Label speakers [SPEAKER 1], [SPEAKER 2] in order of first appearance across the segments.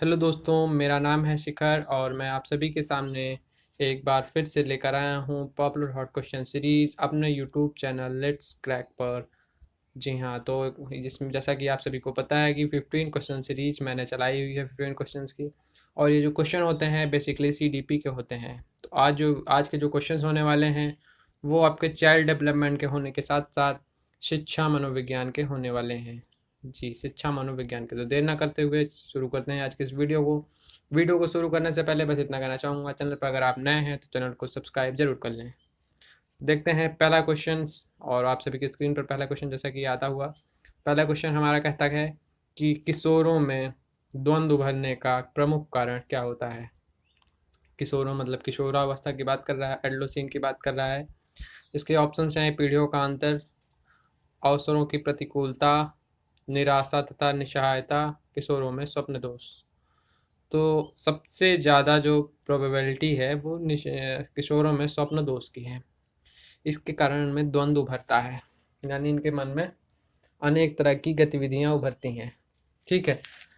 [SPEAKER 1] Hello दोस्तों, मेरा नाम है शिखर और मैं आप सभी के सामने एक बार फिर से लेकर आया हूँ पॉपुलर हॉट क्वेश्चन सीरीज़ अपने यूट्यूब चैनल लेट्स क्रैक पर। जी हाँ, तो जिसमें जैसा कि आप सभी को पता है कि 15 क्वेश्चन सीरीज मैंने चलाई हुई है 15 क्वेश्चंस की। और ये जो क्वेश्चन होते हैं बेसिकली सीडीपी के होते हैं। तो आज के जो क्वेश्चंस होने वाले हैं वो आपके चाइल्ड डेवलपमेंट के होने के साथ साथ शिक्षा मनोविज्ञान के होने वाले हैं। जी, शिक्षा मनोविज्ञान के। तो देर ना करते हुए शुरू करते हैं आज के इस वीडियो को शुरू करने से पहले बस इतना कहना चाहूँगा, चैनल पर अगर आप नए हैं तो चैनल को सब्सक्राइब जरूर कर लें। देखते हैं पहला क्वेश्चन। और आप सभी की स्क्रीन पर पहला क्वेश्चन जैसा कि आता हुआ। पहला क्वेश्चन हमारा कहता है कि किशोरों में द्वंद्व उभरने का प्रमुख कारण क्या होता है। किशोरों मतलब किशोरावस्था की बात कर रहा है, एडोलेसेंस की बात कर रहा है। इसके ऑप्शन हैं पीढ़ियों का अंतर, अवसरों की प्रतिकूलता, निराशा तथा निस्सहायता, किशोरों में स्वप्न दोष। तो सबसे ज़्यादा जो प्रोबेबिलिटी है वो किशोरों में स्वप्न दोष की है। इसके कारण में द्वंद्व उभरता है, यानी इनके मन में अनेक तरह की गतिविधियां उभरती हैं। ठीक है,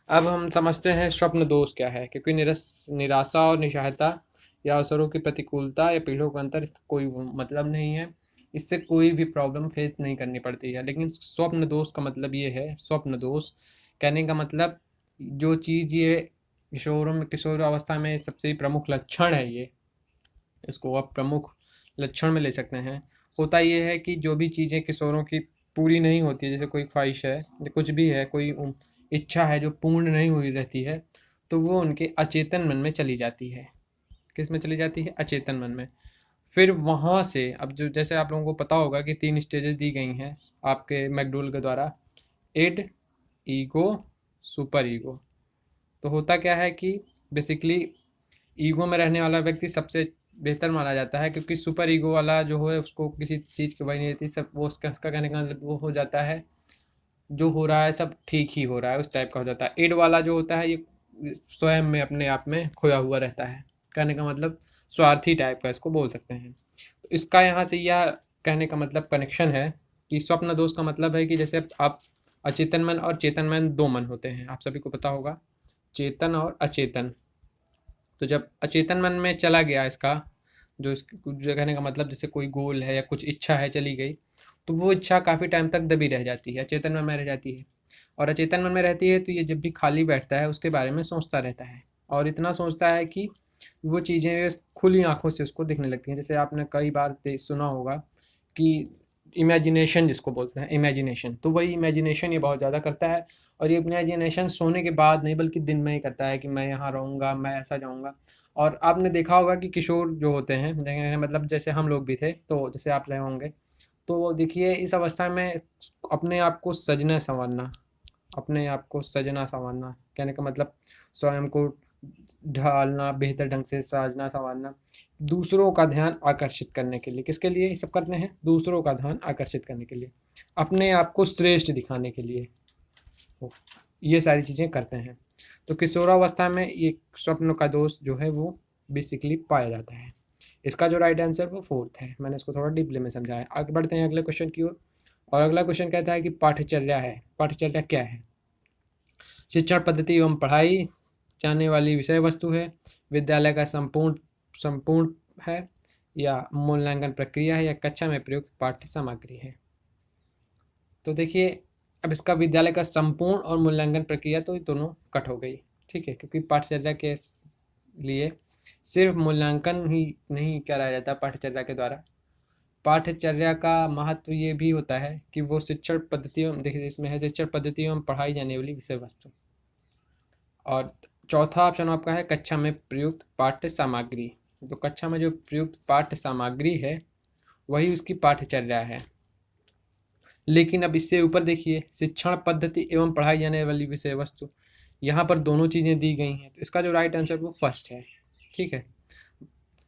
[SPEAKER 1] अब हम समझते हैं स्वप्न दोष क्या है। क्योंकि निराशा और निस्सहायता या अवसरों की प्रतिकूलता या पीढ़ियों का अंतर, इसका कोई मतलब नहीं है। इससे कोई भी प्रॉब्लम फेस नहीं करनी पड़ती है। लेकिन स्वप्न दोष का मतलब ये है, स्वप्न दोष कहने का मतलब जो चीज़ ये किशोर अवस्था में सबसे प्रमुख लक्षण है, ये इसको आप प्रमुख लक्षण में ले सकते हैं। होता ये है कि जो भी चीज़ें किशोरों की पूरी नहीं होती है, जैसे कोई ख्वाहिश है या कुछ भी है, कोई इच्छा है जो पूर्ण नहीं हुई रहती है, तो वो उनके अचेतन मन में चली जाती है। किस में चली जाती है? अचेतन मन में। फिर वहाँ से अब जो, जैसे आप लोगों को पता होगा कि 3 स्टेजेस दी गई हैं आपके मैकडूल के द्वारा, इड, ईगो, सुपर ईगो। तो होता क्या है कि बेसिकली ईगो में रहने वाला व्यक्ति सबसे बेहतर माना जाता है, क्योंकि सुपर ईगो वाला जो है उसको किसी चीज़ की वही नहीं रहती, सब वो उसका कहने का मतलब वो हो जाता है, जो हो रहा है सब ठीक ही हो रहा है, उस टाइप का हो जाता है। इड वाला जो होता है ये स्वयं में अपने आप में खोया हुआ रहता है, कहने का मतलब स्वार्थी टाइप का इसको बोल सकते हैं। तो इसका यहाँ से यह कहने का मतलब कनेक्शन है कि स्वप्न दोष का मतलब है कि जैसे आप अचेतन मन और चेतन मन, दो मन होते हैं, आप सभी को पता होगा, चेतन और अचेतन। तो जब अचेतन मन में चला गया इसका, जो कहने का मतलब जैसे कोई गोल है या कुछ इच्छा है चली गई, तो वो इच्छा काफ़ी टाइम तक दबी रह जाती है, अचेतन मन में रह जाती है। और अचेतन मन में रहती है तो ये जब भी खाली बैठता है उसके बारे में सोचता रहता है, और इतना सोचता है कि वो चीज़ें खुली आंखों से उसको दिखने लगती हैं। जैसे आपने कई बार सुना होगा कि इमेजिनेशन जिसको बोलते हैं, इमेजिनेशन, तो वही इमेजिनेशन ये बहुत ज़्यादा करता है। और ये इमेजिनेशन सोने के बाद नहीं बल्कि दिन में ही करता है कि मैं यहाँ रहूँगा, मैं ऐसा जाऊँगा। और आपने देखा होगा कि किशोर जो होते हैं, मतलब जैसे हम लोग भी थे, तो जैसे आप रहे होंगे, तो देखिए इस अवस्था में अपने आप को सजना संवारना, अपने आप को सजना संवारना कहने का मतलब स्वयं को ढालना, बेहतर ढंग से साजना संवारना, दूसरों का ध्यान आकर्षित करने के लिए। किसके लिए ये सब करते हैं? दूसरों का ध्यान आकर्षित करने के लिए, अपने आप को श्रेष्ठ दिखाने के लिए ये सारी चीज़ें करते हैं। तो किशोरावस्था में ये स्वप्न का दोष जो है वो बेसिकली पाया जाता है। इसका जो राइट आंसर वो फोर्थ है। मैंने इसको थोड़ा डीपली में समझाया। आगे बढ़ते हैं अगले क्वेश्चन की ओर। और अगला क्वेश्चन कहता है कि पाठ्यचर्या है। पाठ्यचर्या क्या है? शिक्षण पद्धति एवं पढ़ाई जाने वाली विषय वस्तु है, विद्यालय का संपूर्ण संपूर्ण है, या मूल्यांकन प्रक्रिया है, या कक्षा में प्रयुक्त पाठ्य सामग्री है। तो देखिए, अब इसका विद्यालय का संपूर्ण और मूल्यांकन प्रक्रिया तो ये दोनों कट हो गई। ठीक है, क्योंकि पाठ्यचर्या के लिए सिर्फ मूल्यांकन ही नहीं कराया जाता पाठ्यचर्या के द्वारा। पाठ्यचर्या का महत्व ये भी होता है कि वो शिक्षण पद्धतियों, देखिए इसमें है शिक्षण पद्धति एवं पढ़ाई जाने वाली विषय वस्तु। और चौथा ऑप्शन आपका है कक्षा में प्रयुक्त पाठ्य सामग्री। तो कक्षा में जो प्रयुक्त पाठ्य सामग्री है वही उसकी पाठ्यचर्या है। लेकिन अब इससे ऊपर देखिए, शिक्षण पद्धति एवं पढ़ाई जाने वाली विषय वस्तु, यहाँ पर दोनों चीज़ें दी गई हैं। तो इसका जो राइट आंसर वो फर्स्ट है। ठीक है,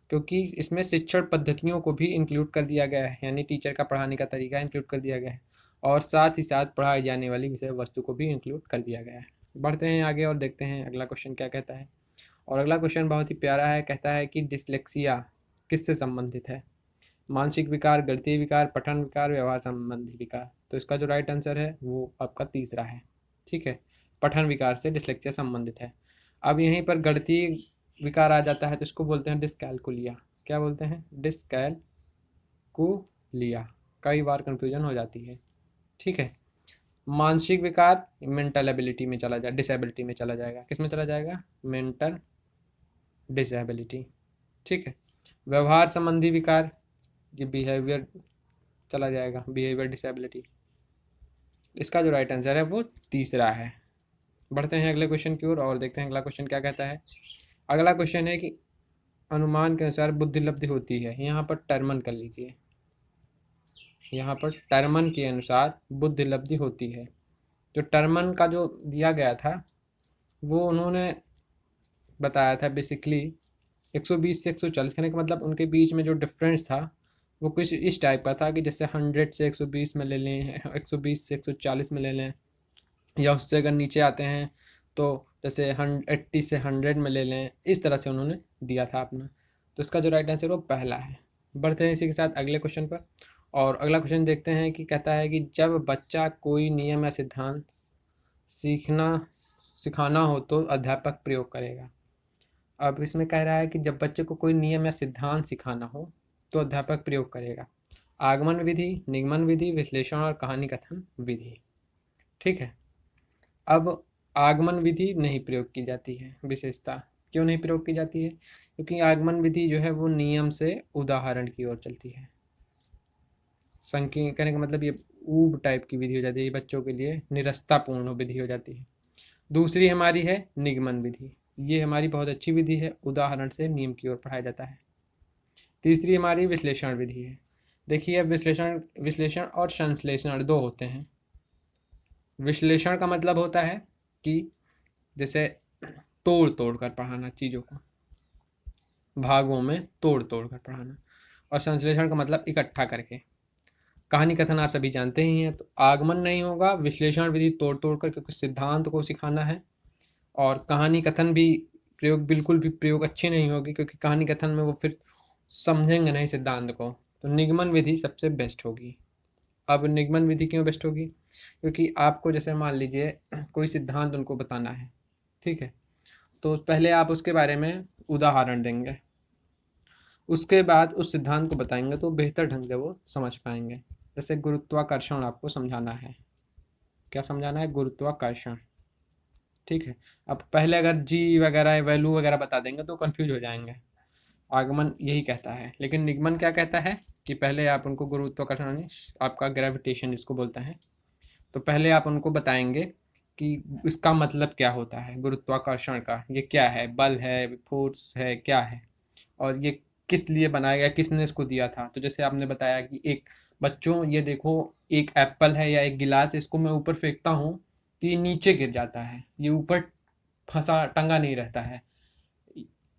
[SPEAKER 1] क्योंकि इसमें शिक्षण पद्धतियों को भी इंक्लूड कर दिया गया है, यानी टीचर का पढ़ाने का तरीका इंक्लूड कर दिया गया है, और साथ ही साथ पढ़ाई जाने वाली विषय वस्तु को भी इंक्लूड कर दिया गया है। बढ़ते हैं आगे और देखते हैं अगला क्वेश्चन क्या कहता है। और अगला क्वेश्चन बहुत ही प्यारा है। कहता है कि डिसलेक्सिया किससे संबंधित है? मानसिक विकार, गणितीय विकार, पठन विकार, व्यवहार संबंधी विकार। तो इसका जो राइट आंसर है वो आपका तीसरा है। ठीक है, पठन विकार से डिसलेक्सिया संबंधित है। अब यहीं पर गणितीय विकार आ जाता है तो इसको बोलते हैं डिसकैलकुलिया। क्या बोलते हैं? डिसकैलकुलिया। कई बार कंफ्यूजन हो जाती है, ठीक है। मानसिक विकार मेंटल एबिलिटी में चला जाए, डिसेबिलिटी में चला जाएगा। किस में चला जाएगा? मेंटल डिसेबिलिटी, ठीक है। व्यवहार संबंधी विकार, ये बिहेवियर चला जाएगा, बिहेवियर डिसेबिलिटी। इसका जो राइट आंसर है वो तीसरा है। बढ़ते हैं अगले क्वेश्चन की ओर और देखते हैं अगला क्वेश्चन क्या कहता है। अगला क्वेश्चन है कि अनुमान के अनुसार बुद्धिलब्धि होती है। यहाँ पर टर्मन कर लीजिए, यहाँ पर टर्मन के अनुसार बुद्धिलब्धि होती है। जो टर्मन का जो दिया गया था वो उन्होंने बताया था बेसिकली 120 से 140 कहने का मतलब उनके बीच में जो डिफरेंस था वो कुछ इस टाइप का था कि जैसे 100 से 120 में ले लें, 120 से 140 में ले लें, या उससे अगर नीचे आते हैं तो जैसे 80 से 100 में ले लें। इस तरह से उन्होंने दिया था अपना। तो इसका जो राइट आंसर वो पहला है। बढ़ते हैं इसी के साथ अगले क्वेश्चन पर और अगला क्वेश्चन देखते हैं कि कहता है कि जब बच्चा कोई नियम या सिद्धांत सिखाना हो तो अध्यापक प्रयोग करेगा। अब इसमें कह रहा है कि जब बच्चे को कोई नियम या सिद्धांत सिखाना हो तो अध्यापक प्रयोग करेगा। आगमन विधि, निगमन विधि, विश्लेषण और कहानी कथन विधि, ठीक है। अब आगमन विधि नहीं प्रयोग की जाती है। विशेषता क्यों नहीं प्रयोग की जाती है? क्योंकि आगमन विधि जो है वो नियम से उदाहरण की ओर चलती है। संकीर्ण कहने का मतलब ये ऊब टाइप की विधि हो जाती है, ये बच्चों के लिए निरस्तापूर्ण विधि हो जाती है। दूसरी हमारी है निगमन विधि, ये हमारी बहुत अच्छी विधि है, उदाहरण से नियम की ओर पढ़ाया जाता है। तीसरी हमारी विश्लेषण विधि है। देखिए विश्लेषण और संश्लेषण दो होते हैं। विश्लेषण का मतलब होता है कि जैसे तोड़ तोड़ कर पढ़ाना, चीज़ों को भागों में तोड़ तोड़ कर पढ़ाना, और संश्लेषण का मतलब इकट्ठा करके। कहानी कथन आप सभी जानते ही हैं, तो आगमन नहीं होगा, विश्लेषण विधि तोड़ तोड़ कर क्योंकि सिद्धांत को सिखाना है, और कहानी कथन भी प्रयोग बिल्कुल भी प्रयोग अच्छी नहीं होगी क्योंकि कहानी कथन में वो फिर समझेंगे नहीं सिद्धांत को। तो निगमन विधि सबसे बेस्ट होगी। अब निगमन विधि क्यों बेस्ट होगी? क्योंकि आपको जैसे मान लीजिए कोई सिद्धांत उनको बताना है, ठीक है, तो पहले आप उसके बारे में उदाहरण देंगे, उसके बाद उस सिद्धांत को बताएंगे तो बेहतर ढंग से वो समझ पाएंगे। जैसे गुरुत्वाकर्षण आपको समझाना है, क्या समझाना है? गुरुत्वाकर्षण, ठीक है। अब पहले अगर जी वगैरह वैल्यू वगैरह बता देंगे तो कंफ्यूज हो जाएंगे। आगमन यही कहता है, लेकिन निगमन क्या कहता है कि पहले आप उनको गुरुत्वाकर्षण, आपका ग्रेविटेशन इसको बोलते हैं, तो पहले आप उनको बताएंगे कि इसका मतलब क्या होता है गुरुत्वाकर्षण का, ये क्या है, बल है, फोर्स है, क्या है, और ये किस लिए बनाया गया, किसने इसको दिया था। तो जैसे आपने बताया कि एक बच्चों ये देखो, एक एप्पल है या एक गिलास, इसको मैं ऊपर फेंकता हूँ तो ये नीचे गिर जाता है, ये ऊपर फंसा टंगा नहीं रहता है।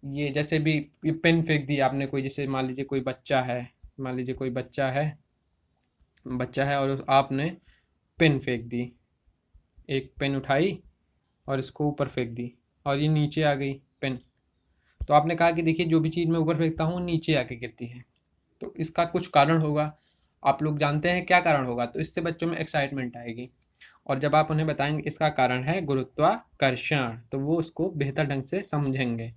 [SPEAKER 1] ये जैसे भी ये पेन फेंक दी आपने, कोई जैसे मान लीजिए कोई बच्चा है, मान लीजिए कोई बच्चा है और आपने पेन फेंक दी, एक पेन उठाई और इसको ऊपर फेंक दी और ये नीचे आ गई पेन। तो आपने कहा कि देखिए जो भी चीज़ मैं ऊपर फेंकता हूँ नीचे आके गिरती है, तो इसका कुछ कारण होगा। आप लोग जानते हैं क्या कारण होगा, तो इससे बच्चों में एक्साइटमेंट आएगी, और जब आप उन्हें बताएंगे इसका कारण है गुरुत्वाकर्षण तो वो उसको बेहतर ढंग से समझेंगे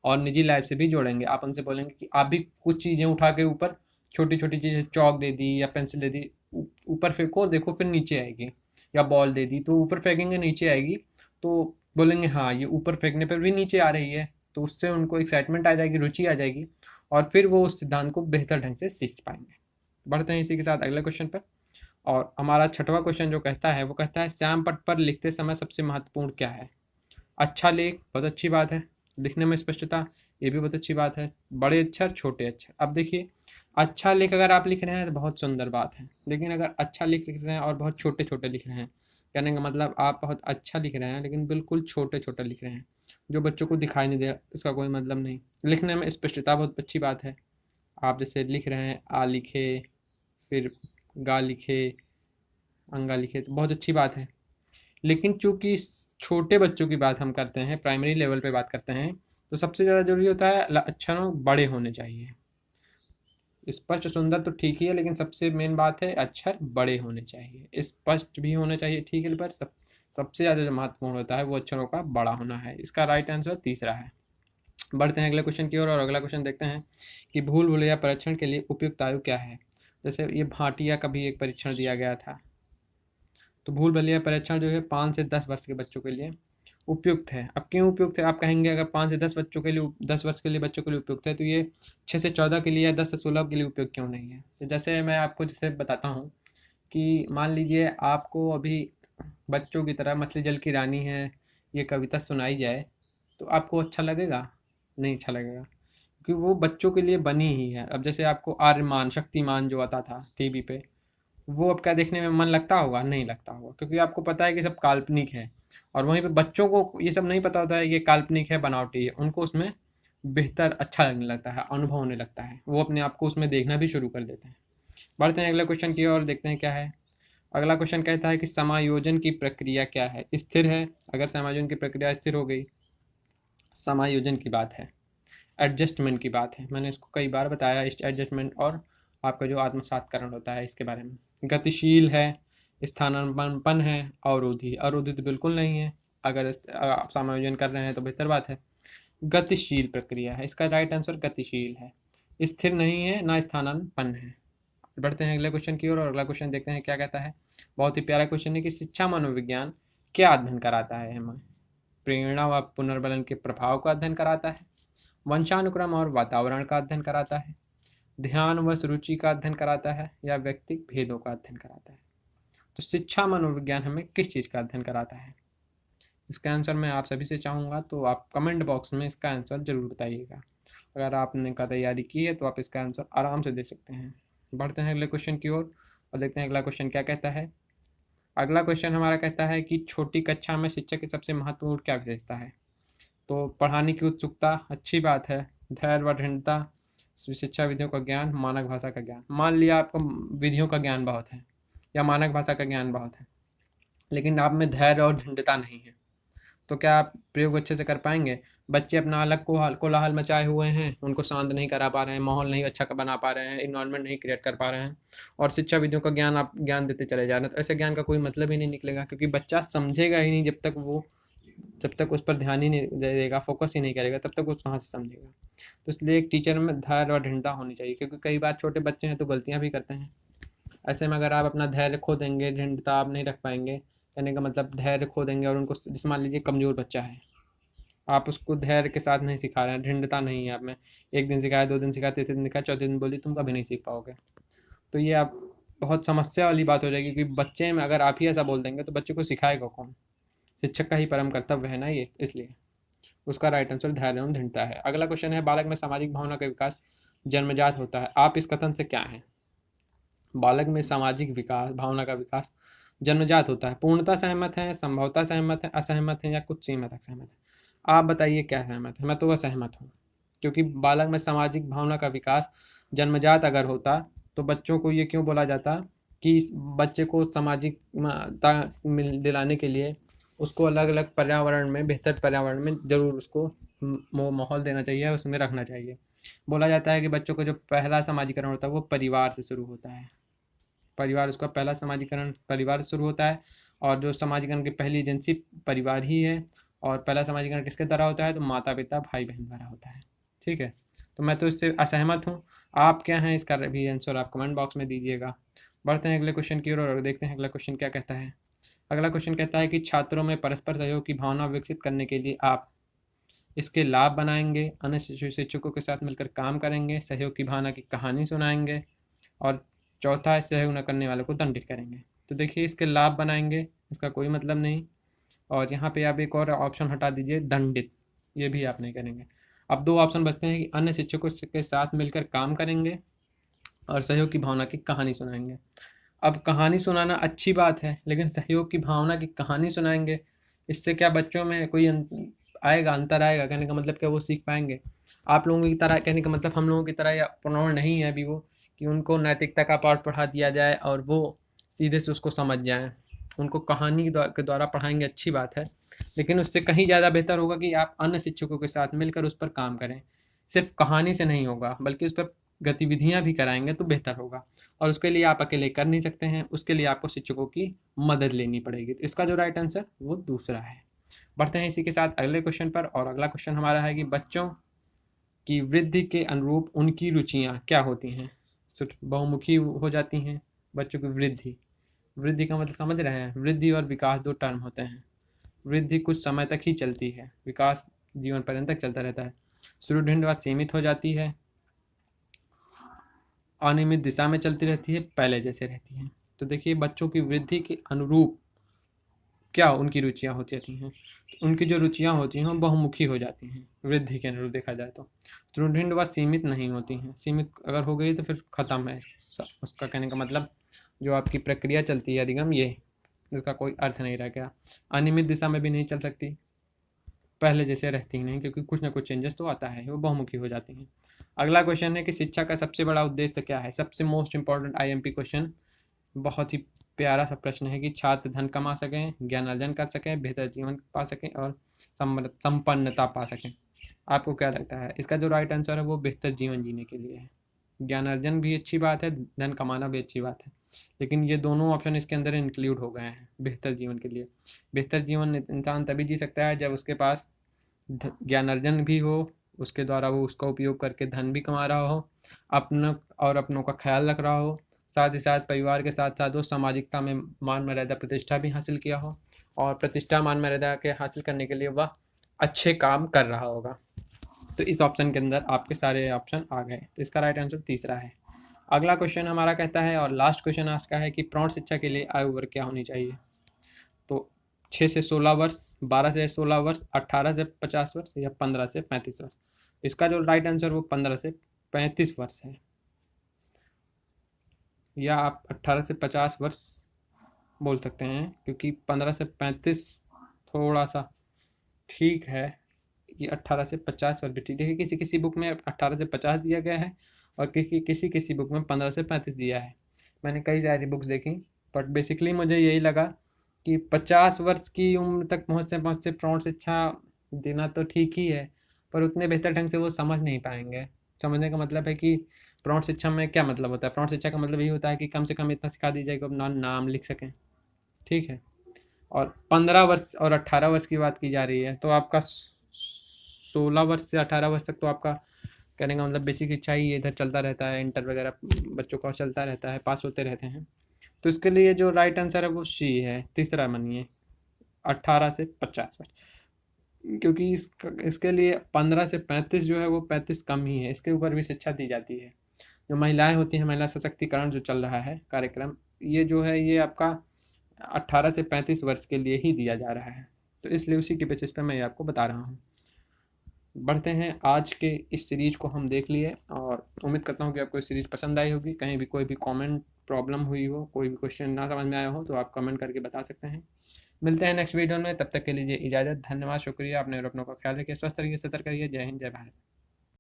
[SPEAKER 1] और निजी लाइफ से भी जोड़ेंगे। आप उनसे बोलेंगे कि आप भी कुछ चीज़ें उठा के ऊपर, छोटी छोटी चीज़ें, चौक दे दी या पेंसिल दे दी, ऊपर फेंको, देखो फिर नीचे आएगी, या बॉल दे दी तो ऊपर फेंकेंगे नीचे आएगी, तो बोलेंगे हाँ ये ऊपर फेंकने पर भी नीचे आ रही है। तो उससे उनको एक्साइटमेंट आ जाएगी, रुचि आ जाएगी, और फिर वो उस सिद्धांत को बेहतर ढंग से सीख पाएंगे। बढ़ते हैं इसी के साथ अगले क्वेश्चन पर, और हमारा छठवां क्वेश्चन जो कहता है वो कहता है श्याम पट्ट पर लिखते समय सबसे महत्वपूर्ण क्या है? अच्छा लेख, बहुत अच्छी बात है। लिखने में स्पष्टता, ये भी बहुत अच्छी बात है। बड़े अक्षर, छोटे अक्षर। अब देखिए अच्छा लेख अगर आप लिख रहे हैं तो बहुत सुंदर बात है, लेकिन अगर अच्छा लिख रहे हैं और बहुत छोटे छोटे लिख रहे हैं, कहने का मतलब आप बहुत अच्छा लिख रहे हैं लेकिन बिल्कुल छोटे छोटे लिख रहे हैं जो बच्चों को दिखाई नहीं दे रहा, इसका कोई मतलब नहीं। लिखने में स्पष्टता बहुत अच्छी बात है। आप जैसे लिख रहे हैं आ लिखे, फिर गा लिखे, अंगा लिखे, तो बहुत अच्छी बात है। लेकिन चूंकि छोटे बच्चों की बात हम करते हैं, प्राइमरी लेवल पे बात करते हैं, तो सबसे ज़्यादा जरूरी होता है अक्षरों बड़े होने चाहिए। स्पष्ट सुंदर तो ठीक ही है, लेकिन सबसे मेन बात है अक्षर बड़े होने चाहिए, स्पष्ट भी होने चाहिए, ठीक है, पर सबसे ज़्यादा जो महत्वपूर्ण होता है वो अक्षरों का बड़ा होना है। इसका राइट आंसर तीसरा है। बढ़ते हैं अगले क्वेश्चन की ओर और अगला क्वेश्चन देखते हैं कि भूल भुलैया परीक्षण के लिए उपयुक्त आयु क्या है। जैसे ये भाटिया का भी एक परीक्षण दिया गया था, तो भूल भुलैया परीक्षण जो है 5 से 10 वर्ष के बच्चों के लिए उपयुक्त है। अब क्यों उपयुक्त है आप कहेंगे, अगर 5 से 10 बच्चों के लिए 10 वर्ष के लिए बच्चों के लिए उपयुक्त है तो ये 6 से 14 के लिए या 10 से 16 के लिए उपयुक्त क्यों नहीं है। तो जैसे मैं आपको जैसे बताता हूँ कि मान लीजिए आपको अभी बच्चों की तरह मछली जल की रानी है ये कविता सुनाई जाए, तो आपको अच्छा लगेगा? नहीं अच्छा लगेगा, क्योंकि वो बच्चों के लिए बनी ही है। अब जैसे आपको आर्यमान शक्तिमान जो आता था टीवी पे, वो अब क्या देखने में मन लगता होगा? नहीं लगता होगा, क्योंकि आपको पता है कि सब काल्पनिक है। और वहीं पे बच्चों को ये सब नहीं पता होता है कि ये काल्पनिक है, बनावटी है। उनको उसमें बेहतर अच्छा लगने लगता है, अनुभव होने लगता है, वो अपने आप को उसमें देखना भी शुरू कर देते हैं। बढ़ते हैं अगले क्वेश्चन की ओर, देखते हैं क्या है। अगला क्वेश्चन कहता है कि समायोजन की प्रक्रिया क्या है। स्थिर है, अगर समायोजन की प्रक्रिया स्थिर हो गई, समायोजन की बात है, एडजस्टमेंट की बात है। मैंने इसको कई बार बताया, इस एडजस्टमेंट और आपका जो आत्मसातकरण होता है इसके बारे में। गतिशील है, स्थानापन्न है, अवरोधी। अवरोधी तो बिल्कुल नहीं है, अगर आप समायोजन कर रहे हैं तो बेहतर बात है। गतिशील प्रक्रिया है, इसका राइट आंसर गतिशील है। स्थिर नहीं है, ना स्थानापन्न है। बढ़ते हैं अगले क्वेश्चन की ओर और अगला क्वेश्चन देखते हैं क्या कहता है। बहुत ही प्यारा क्वेश्चन है कि शिक्षा मनोविज्ञान क्या अध्ययन कराता है हमें। प्रेरणा व पुनर्बलन के प्रभाव का अध्ययन कराता है, वंशानुक्रम और वातावरण का अध्ययन कराता है, ध्यान व रुचि का अध्ययन कराता है, या व्यक्तिगत भेदों का अध्ययन कराता है। तो शिक्षा मनोविज्ञान हमें किस चीज़ का अध्ययन कराता है? इसका आंसर मैं आप सभी से चाहूँगा, तो आप कमेंट बॉक्स में इसका आंसर ज़रूर बताइएगा। अगर आपने का तैयारी की है तो आप इसका आंसर आराम से दे सकते हैं। बढ़ते हैं अगले क्वेश्चन की ओर और देखते हैं अगला क्वेश्चन क्या कहता है। अगला क्वेश्चन हमारा कहता है कि छोटी कक्षा में शिक्षक की सबसे महत्वपूर्ण क्या विशेषता है। तो पढ़ाने की उत्सुकता, अच्छी बात है। धैर्य व दृढ़ता, शिक्षा विधियों का ज्ञान, मानक भाषा का ज्ञान। मान लिया आपको विधियों का ज्ञान बहुत है या मानक भाषा का ज्ञान बहुत है, लेकिन आप में धैर्य और दृढ़ता नहीं है, तो क्या आप प्रयोग अच्छे से कर पाएंगे? बच्चे अपना अलग कोलाहल मचाए हुए हैं, उनको शांत नहीं करा पा रहे हैं, माहौल नहीं अच्छा बना पा रहे हैं, इन्वायरमेंट नहीं क्रिएट कर पा रहे हैं, और शिक्षा विधियों का ज्ञान आप ज्ञान देते चले जा रहे हैं, तो ऐसे ज्ञान का कोई मतलब ही नहीं निकलेगा, क्योंकि बच्चा समझेगा ही नहीं जब तक उस पर ध्यान ही नहीं देगा, फोकस ही नहीं करेगा, तब तक वो कहाँ से समझेगा। तो इसलिए एक टीचर में धैर्य और दृढ़ता होनी चाहिए, क्योंकि कई बार छोटे बच्चे हैं तो गलतियाँ भी करते हैं। ऐसे में अगर आप अपना धैर्य खो देंगे, दृढ़ता आप नहीं रख पाएंगे, कहने का मतलब धैर्य खो देंगे और उनको, जैसे मान लीजिए कमज़ोर बच्चा है, आप उसको धैर्य के साथ नहीं सिखा रहे हैं, दृढ़ता नहीं है आप में, एक दिन सिखाया, 2 दिन सिखाया, तीसरे दिन सिखाया, चौथे दिन बोली, तुम कभी नहीं सीख पाओगे। तो ये आप बहुत समस्या वाली बात हो जाएगी, क्योंकि बच्चे में अगर आप ही ऐसा बोल देंगे तो बच्चे को सिखाएगा कौन? शिक्षक का ही परम कर्तव्य है ना ये, इसलिए उसका राइट आंसर धैर्य एवं दृढ़ता है। अगला क्वेश्चन है, बालक में सामाजिक भावना का विकास जन्मजात होता है। आप इस कथन से क्या है? बालक में सामाजिक विकास, भावना का विकास जन्मजात होता है। पूर्णतः सहमत है, संभवतः सहमत है, असहमत है, या कुछ सीमा तक सहमत है? आप बताइए क्या सहमत है। मैं तो असहमत हूँ, क्योंकि बालक में सामाजिक भावना का विकास जन्मजात अगर होता तो बच्चों को ये क्यों बोला जाता कि बच्चे को सामाजिक दिलाने के लिए उसको अलग अलग पर्यावरण में, बेहतर पर्यावरण में ज़रूर उसको माहौल देना चाहिए, उसमें रखना चाहिए। बोला जाता है कि बच्चों को जो पहला समाजीकरण होता है वो परिवार से शुरू होता है। परिवार, उसका पहला समाजीकरण परिवार से शुरू होता है, और जो समाजीकरण की पहली एजेंसी परिवार ही है। और पहला समाजीकरण किसके द्वारा होता है? तो माता पिता भाई बहन द्वारा होता है। ठीक है, तो मैं तो इससे असहमत हूँ। आप क्या हैं, इसका भी आंसर आप कमेंट बॉक्स में दीजिएगा। बढ़ते हैं अगले क्वेश्चन की ओर और देखते हैं अगला क्वेश्चन क्या कहता है। अगला क्वेश्चन कहता है कि छात्रों में परस्पर सहयोग की भावना विकसित करने के लिए आप इसके लाभ बनाएंगे, अन्य शिक्षकों के साथ मिलकर काम करेंगे, सहयोग की भावना की कहानी सुनाएंगे, और चौथा है सहयोग न करने वालों को दंडित करेंगे। तो देखिए, इसके लाभ बनाएंगे, इसका कोई मतलब नहीं, और यहाँ पे आप एक और ऑप्शन हटा दीजिए, दंडित, ये भी आप नहीं करेंगे। अब 2 ऑप्शन बचते हैं कि अन्य शिक्षकों के साथ मिलकर काम करेंगे और सहयोग की भावना की कहानी सुनाएंगे। अब कहानी सुनाना अच्छी बात है, लेकिन सहयोग की भावना की कहानी सुनाएंगे, इससे क्या बच्चों में कोई आएगा, अंतर आएगा? कहने का मतलब क्या वो सीख पाएंगे? आप लोगों की तरह, कहने का मतलब हम लोगों की तरह या प्रौढ़ नहीं है अभी वो, कि उनको नैतिकता का पाठ पढ़ा दिया जाए और वो सीधे से उसको समझ जाएं। उनको कहानी के द्वारा पढ़ाएंगे, अच्छी बात है, लेकिन उससे कहीं ज़्यादा बेहतर होगा कि आप अन्य शिक्षकों के साथ मिलकर उस पर काम करें। सिर्फ कहानी से नहीं होगा, बल्कि उस पर गतिविधियां भी कराएंगे तो बेहतर होगा। और उसके लिए आप अकेले कर नहीं सकते हैं, उसके लिए आपको शिक्षकों की मदद लेनी पड़ेगी। तो इसका जो राइट आंसर वो दूसरा है। बढ़ते हैं इसी के साथ अगले क्वेश्चन पर, और अगला क्वेश्चन हमारा है कि बच्चों की वृद्धि के अनुरूप उनकी रुचियां क्या होती हैं। बहुमुखी हो जाती हैं बच्चों की वृद्धि। वृद्धि का मतलब समझ रहे हैं, वृद्धि और विकास दो टर्म होते हैं। वृद्धि कुछ समय तक ही चलती है, विकास जीवन पर्यंत तक चलता रहता है। सुदृढ़ व सीमित हो जाती है, अनियमित दिशा में चलती रहती है, पहले जैसे रहती है। तो देखिए बच्चों की वृद्धि के अनुरूप क्या उनकी रुचियां होती रहती हैं। उनकी जो रुचियां होती हैं वो बहुमुखी हो जाती हैं वृद्धि के अनुरूप देखा जाए तो। सुदृढ़ व सीमित नहीं होती हैं। सीमित अगर हो गई तो फिर ख़त्म है, उसका कहने का मतलब जो आपकी प्रक्रिया चलती है अधिगम, ये इसका कोई अर्थ नहीं रह गया। अनियमित दिशा में भी नहीं चल सकती, पहले जैसे रहती ही नहीं, क्योंकि कुछ ना कुछ चेंजेस तो आता है, वो बहुमुखी हो जाती हैं। अगला क्वेश्चन है कि शिक्षा का सबसे बड़ा उद्देश्य क्या है। सबसे मोस्ट इंपॉर्टेंट आईएमपी क्वेश्चन, बहुत ही प्यारा सा प्रश्न है कि छात्र धन कमा सकें, ज्ञान अर्जन कर सकें, बेहतर जीवन पा सकें और संपन्नता पा सकें। आपको क्या लगता है इसका जो राइट आंसर है वो बेहतर जीवन जीने के लिए है। ज्ञान अर्जन भी अच्छी बात है, धन कमाना भी अच्छी बात है, लेकिन ये दोनों ऑप्शन इसके अंदर इंक्लूड हो गए हैं बेहतर जीवन के लिए। बेहतर जीवन इंसान तभी जी सकता है जब उसके पास ज्ञान अर्जन भी हो, उसके द्वारा वो उसका उपयोग करके धन भी कमा रहा हो, अपनों और अपनों का ख्याल रख रहा हो, साथ ही साथ परिवार के साथ साथ वो सामाजिकता में मान मर्यादा प्रतिष्ठा भी हासिल किया हो, और प्रतिष्ठा मान मर्यादा के हासिल करने के लिए वह अच्छे काम कर रहा होगा। तो इस ऑप्शन के अंदर आपके सारे ऑप्शन आ गए, तो इसका राइट आंसर तीसरा है। अगला क्वेश्चन हमारा कहता है, और लास्ट क्वेश्चन आज का है कि प्रौढ़ शिक्षा के लिए आयु वर्ग क्या होनी चाहिए। तो 6 से 16 वर्ष, 12 से 16 वर्ष, 18 से 50 वर्ष या 15 से 35 वर्ष। इसका जो राइट आंसर वो 15 से 35 वर्ष है, या आप 18 से 50 वर्ष बोल सकते हैं, क्योंकि 15 से 35 थोड़ा सा ठीक है। ये 18 से 50 वर्ष भी ठीक। देखिए किसी किसी बुक में 18 से 50 दिया गया है, और किसी किसी बुक में 15 से 35 दिया है। मैंने कई सारी बुक्स देखी, बट बेसिकली मुझे यही लगा कि 50 वर्ष की उम्र तक पहुँचते पहुँचते प्रौढ़ शिक्षा देना तो ठीक ही है, पर उतने बेहतर ढंग से वो समझ नहीं पाएंगे। समझने का मतलब है कि प्रौढ़ शिक्षा में क्या मतलब होता है। प्रौढ़ शिक्षा का मतलब ये होता है कि कम से कम इतना सिखा दीजिए कि अपना नाम लिख सकें, ठीक है। और 15 वर्ष और 18 वर्ष की बात की जा रही है, तो आपका 16 वर्ष से 18 वर्ष तक तो आपका कहने का मतलब बेसिक शिक्षा ही इधर चलता रहता है, इंटर वगैरह बच्चों का चलता रहता है, पास होते रहते हैं। तो इसके लिए जो राइट आंसर है वो सी है, तीसरा मानिए, 18 से 50 वर्ष। क्योंकि इसके लिए 15 से 35 जो है वो 35 कम ही है, इसके ऊपर भी शिक्षा दी जाती है। जो महिलाएं होती हैं, महिला सशक्तिकरण जो चल रहा है कार्यक्रम, ये जो है ये आपका 18 से 35 वर्ष के लिए ही दिया जा रहा है। तो इसलिए उसी के बेसिस पे मैं ये आपको बता रहा हूँ। बढ़ते हैं, आज के इस सीरीज को हम देख लिए, और उम्मीद करता हूँ कि आपको इस सीरीज पसंद आई होगी। कहीं भी कोई भी कमेंट प्रॉब्लम हुई हो, कोई भी क्वेश्चन ना समझ में आया हो, तो आप कमेंट करके बता सकते हैं। मिलते हैं नेक्स्ट वीडियो में, तब तक के लिए इजाज़त। धन्यवाद, शुक्रिया। आपने अपनों का ख्याल रखिए, स्वस्थ रहिए, सतर्क रहिए। जय हिंद, जय भारत।